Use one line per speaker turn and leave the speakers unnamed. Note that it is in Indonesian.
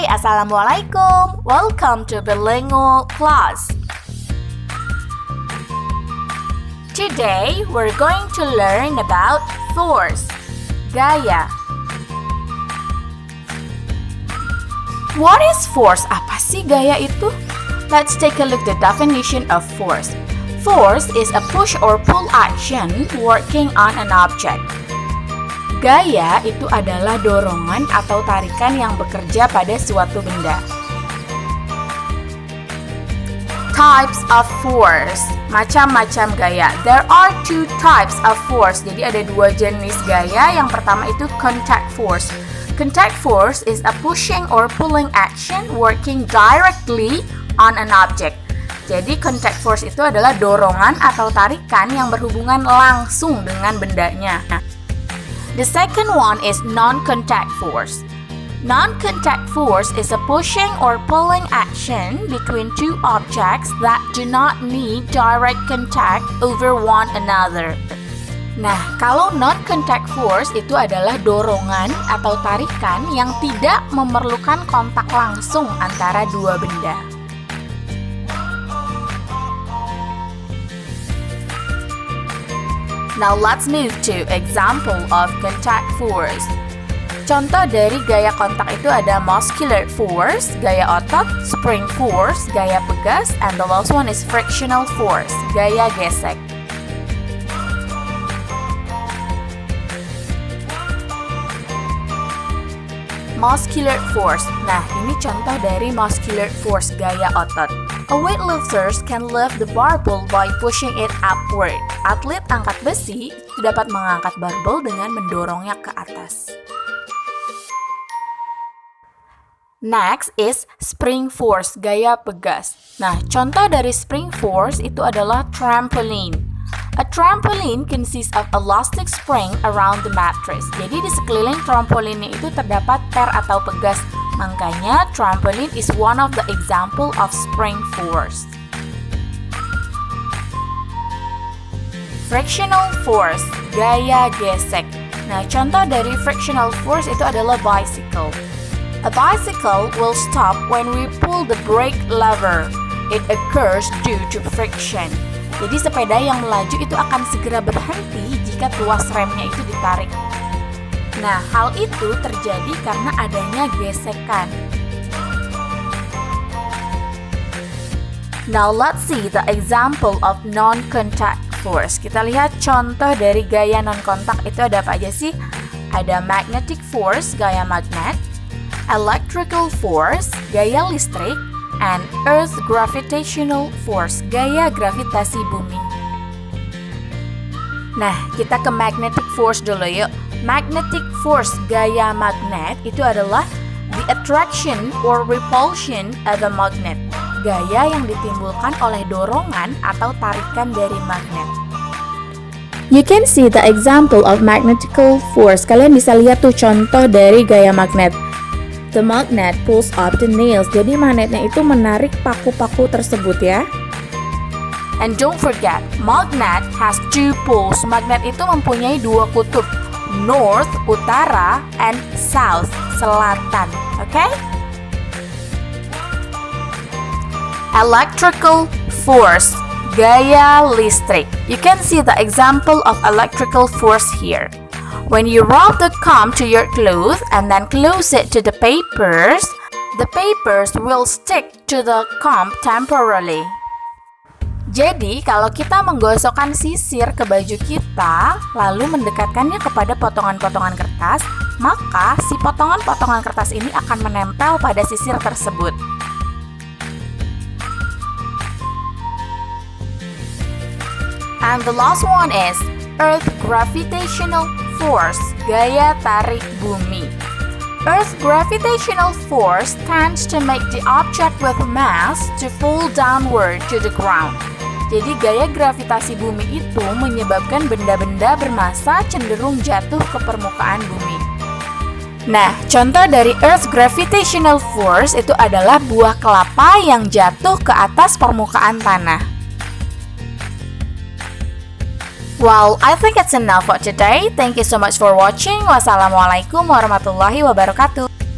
Hai, Assalamualaikum. Welcome to Bilingual Class. Today, we're going to learn about force, gaya. What is force? Apa sih gaya itu? Let's take a look at the definition of force. Force is a push or pull action working on an object. Gaya itu adalah dorongan atau tarikan yang bekerja pada suatu benda. Types of force, macam-macam gaya. There are two types of force. Jadi ada dua jenis gaya. Yang pertama itu contact force. Contact force is a pushing or pulling action working directly on an object. Jadi contact force itu adalah dorongan atau tarikan yang berhubungan langsung dengan bendanya. The second one is non-contact force. Non-contact force is a pushing or pulling action between two objects that do not need direct contact over one another. Nah, kalau non-contact force itu adalah dorongan atau tarikan yang tidak memerlukan kontak langsung antara dua benda. Now let's move to example of contact force. Contoh dari gaya kontak itu ada muscular force, gaya otot, spring force, gaya pegas, and the last one is frictional force, gaya gesek. Muscular force. Nah, ini contoh dari muscular force, gaya otot. A weightlifter can lift the barbell by pushing it upward. Atlet angkat besi dapat mengangkat barbel dengan mendorongnya ke atas. Next is spring force, gaya pegas. Nah, contoh dari spring force itu adalah trampoline. A trampoline consists of elastic spring around the mattress. Jadi di sekeliling trampolinnya itu terdapat per atau pegas. Makanya trampoline is one of the example of spring force. Frictional force, gaya gesek. Nah, contoh dari frictional force itu adalah bicycle. A bicycle will stop when we pull the brake lever. It occurs due to friction. Jadi sepeda yang melaju itu akan segera berhenti jika tuas remnya itu ditarik. Nah, hal itu terjadi karena adanya gesekan. Now let's see the example of non-contact force. Kita lihat contoh dari gaya non-kontak itu ada apa aja sih? Ada magnetic force, gaya magnet, electrical force, gaya listrik, and earth gravitational force, gaya gravitasi bumi. Nah, kita ke magnetic force dulu yuk. Magnetic force, gaya magnet, itu adalah the attraction or repulsion of a magnet. Gaya yang ditimbulkan oleh dorongan atau tarikan dari magnet. You can see the example of magnetical force. Kalian bisa lihat tuh contoh dari gaya magnet. The magnet pulls up the nails. Jadi magnetnya itu menarik paku-paku tersebut ya. And don't forget, magnet has two poles. Magnet itu mempunyai dua kutub, north, utara, and south, selatan. Okay? Electrical force, gaya listrik. You can see the example of electrical force here. When you rub the comb to your cloth and then close it to the papers will stick to the comb temporarily. Jadi, kalau kita menggosokkan sisir ke baju kita, lalu mendekatkannya kepada potongan-potongan kertas, maka si potongan-potongan kertas ini akan menempel pada sisir tersebut. And the last one is earth gravitational force, gaya tarik bumi. Earth gravitational force tends to make the object with mass to fall downward to the ground. Jadi gaya gravitasi bumi itu menyebabkan benda-benda bermassa cenderung jatuh ke permukaan bumi. Nah, contoh dari Earth gravitational force itu adalah buah kelapa yang jatuh ke atas permukaan tanah. Well, I think it's enough for today. Thank you so much for watching. Wassalamualaikum warahmatullahi wabarakatuh.